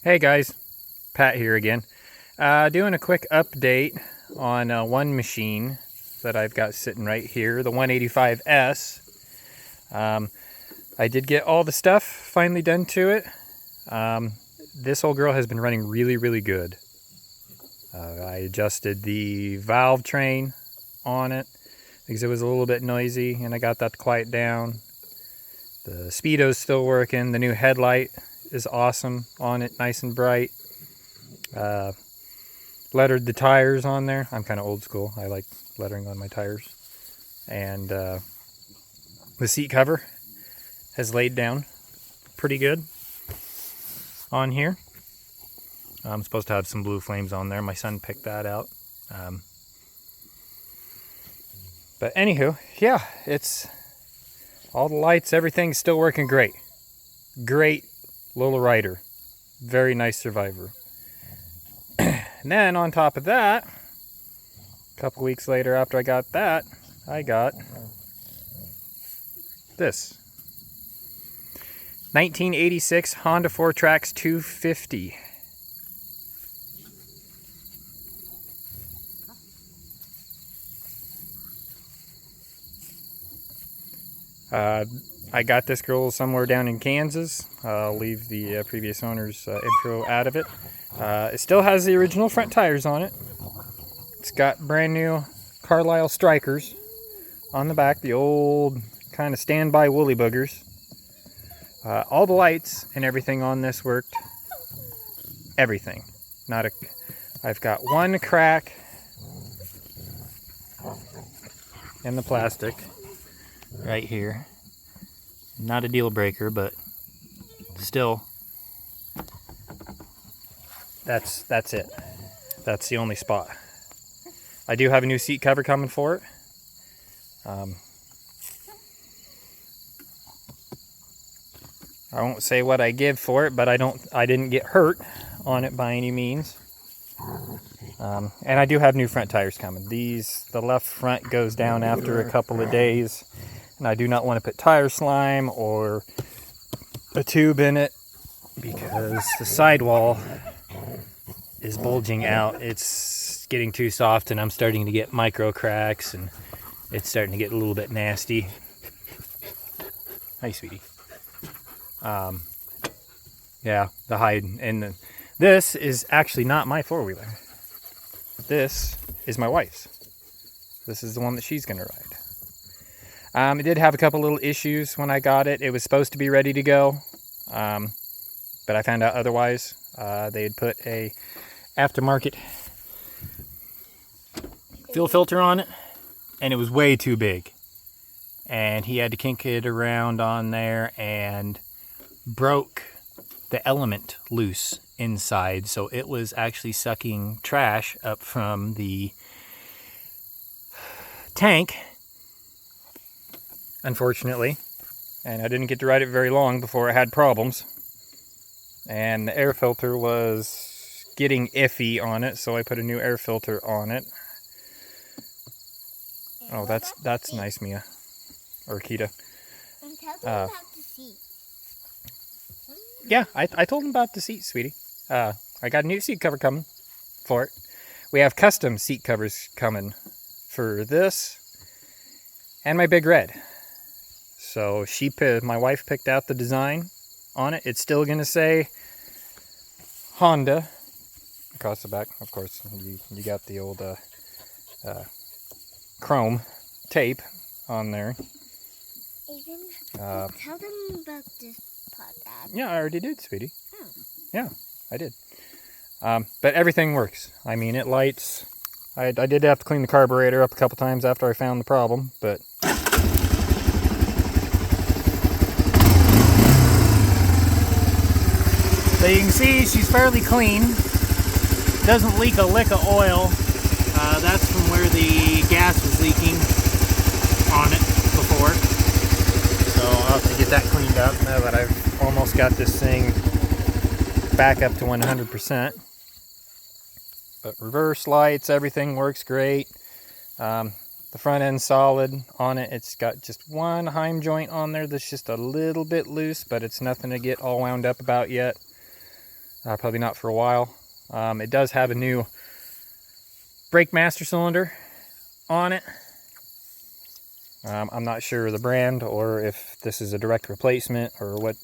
Hey guys, Pat here again. Doing a quick update on one machine that I've got sitting right here, the 185S. I did get all the stuff finally done to it. This old girl has been running really good. I adjusted the valve train on it because it was a little bit noisy, and I got that to quiet down. The speedo's still working. The new headlight is awesome on it, nice and bright. Lettered the tires on there. I'm kind of old school. I like lettering on my tires. And the seat cover has laid down pretty good on here. I'm supposed to have some blue flames on there. My son picked that out. But anywho, yeah, it's all the lights, everything's still working great. Great little rider. Very nice survivor. And then on top of that, a couple weeks later after I got that, I got this 1986 Honda 4Trax 250. I got this girl somewhere down in Kansas. I'll leave the previous owner's intro out of it. It still has the original front tires on it. It's got brand new Carlisle Strikers on the back, the old kind of standby woolly boogers. All the lights and everything on this worked. Everything. I've got one crack in the plastic right here. Not a deal breaker, but still, that's it. That's the only spot. I do have a new seat cover coming for it. I won't say what I give for it, but I didn't get hurt on it by any means. And I do have new front tires coming. The left front goes down after a couple of days, and I do not want to put tire slime or a tube in it because the sidewall is bulging out. It's getting too soft, and I'm starting to get micro cracks, and it's starting to get a little bit nasty. Hi, sweetie. Yeah, the hide. And this is actually not my four-wheeler. This is my wife's. This is the one that she's going to ride. It did have a couple little issues when I got it. It was supposed to be ready to go, but I found out otherwise. They had put a aftermarket fuel filter on it, and it was way too big. And he had to kink it around on there and broke the element loose inside, so it was actually sucking trash up from the tank, unfortunately. And I didn't get to ride it very long before it had problems, and the air filter was getting iffy on it, so I put a new air filter on it. Oh, that's nice, Mia or Kita. And tell them about the seat. Yeah, I told him about the seat, sweetie. I got a new seat cover coming for it. We have custom seat covers coming for this and my Big Red. So my wife picked out the design on it. It's still going to say Honda across the back. Of course, you got the old chrome tape on there. Aiden, tell them about this part, Dad. Yeah, I already did, sweetie. Oh. Yeah, I did. But everything works. I mean, it lights. I did have to clean the carburetor up a couple times after I found the problem, but so you can see she's fairly clean. Doesn't leak a lick of oil. That's from where the gas was leaking on it before. So I'll have to get that cleaned up now that I've almost got this thing back up to 100%. But reverse lights, everything works great. The front end's solid on it. It's got just one heim joint on there that's just a little bit loose, but it's nothing to get all wound up about yet. Probably not for a while. It does have a new brake master cylinder on it. I'm not sure the brand or if this is a direct replacement or what,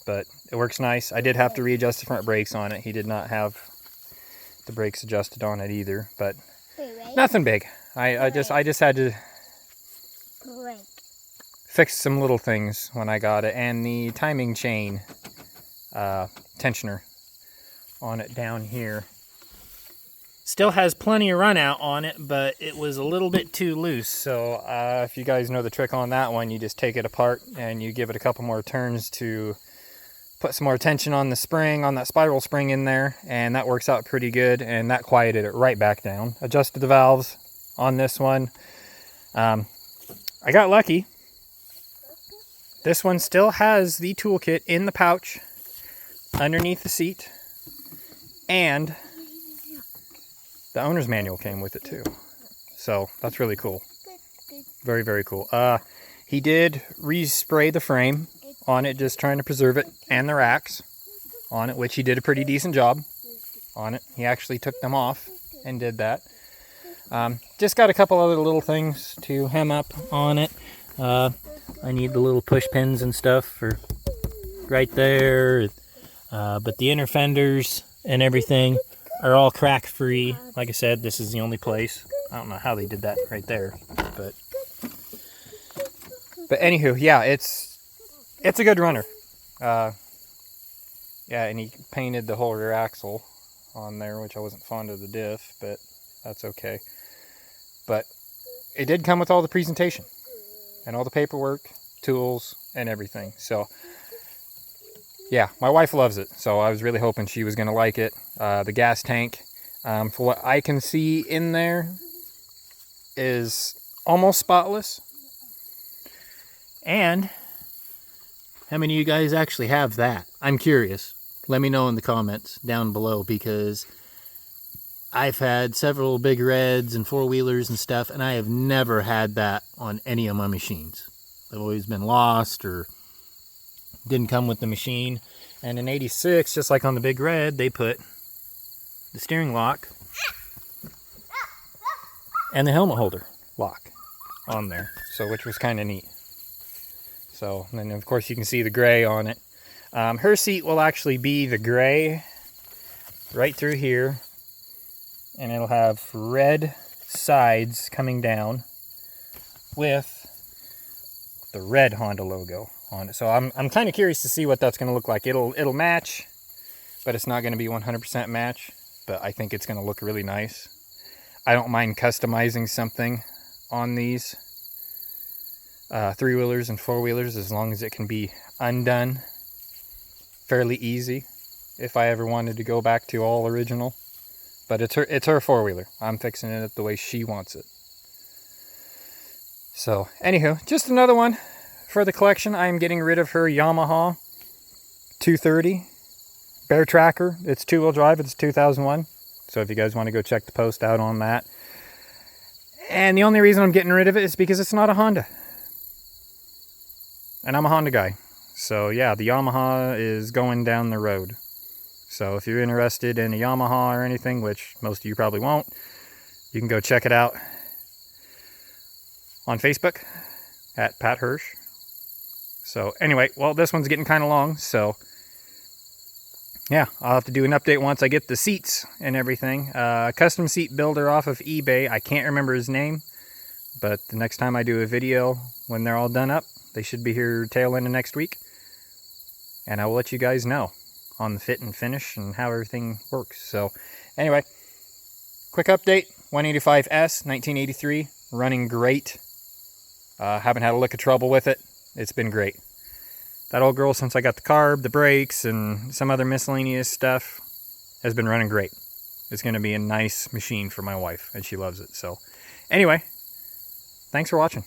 but it works nice. I did have to readjust the front brakes on it. He did not have the brakes adjusted on it either, but nothing big. I just had to fix some little things when I got it, and the timing chain tensioner on it down here still has plenty of run out on it, but it was a little bit too loose. So if you guys know the trick on that one, you just take it apart and you give it a couple more turns to put some more tension on the spring, on that spiral spring in there, and that works out pretty good, and that quieted it right back down. Adjusted the valves on this one. I got lucky. This one still has the toolkit in the pouch underneath the seat, and the owner's manual came with it too. So that's really cool. Very, very cool. He did respray the frame on it, just trying to preserve it, and the racks on it, which he did a pretty decent job on it. He actually took them off and did that. Just got a couple other little things to hem up on it. I need the little push pins and stuff for right there. But the inner fenders and everything are all crack free. Like I said, this is the only place. I don't know how they did that right there, but anywho, yeah, it's a good runner. Yeah, and he painted the whole rear axle on there, which I wasn't fond of the diff, but that's okay. But it did come with all the presentation and all the paperwork, tools, and everything. So yeah, my wife loves it, so I was really hoping she was going to like it. The gas tank, for what I can see in there, is almost spotless. And how many of you guys actually have that? I'm curious. Let me know in the comments down below, because I've had several big reds and four-wheelers and stuff, and I have never had that on any of my machines. They've always been lost or didn't come with the machine. And in 86, just like on the big red, they put the steering lock and the helmet holder lock on there, so which was kind of neat. So, and then of course you can see the gray on it. Her seat will actually be the gray right through here, and it'll have red sides coming down with the red Honda logo on it. So I'm kind of curious to see what that's going to look like. It'll match, but it's not going to be 100% match, but I think it's going to look really nice. I don't mind customizing something on these three-wheelers and four-wheelers, as long as it can be undone fairly easy if I ever wanted to go back to all original. But it's her four-wheeler. I'm fixing it the way she wants it. So anywho, just another one for the collection. I am getting rid of her Yamaha 230 Bear Tracker. It's two-wheel drive. It's 2001. So if you guys want to go check the post out on that. And the only reason I'm getting rid of it is because it's not a Honda. And I'm a Honda guy. So yeah, the Yamaha is going down the road. So if you're interested in a Yamaha or anything, which most of you probably won't, you can go check it out on Facebook at Pat Hirsch. So anyway, well, this one's getting kind of long, so yeah, I'll have to do an update once I get the seats and everything. Custom seat builder off of eBay. I can't remember his name, but the next time I do a video when they're all done up, they should be here tail end of next week. And I will let you guys know on the fit and finish and how everything works. So anyway, quick update. 185S, 1983, running great. Haven't had a lick of trouble with it. It's been great. That old girl, since I got the carb, the brakes, and some other miscellaneous stuff, has been running great. It's going to be a nice machine for my wife, and she loves it. So anyway, thanks for watching.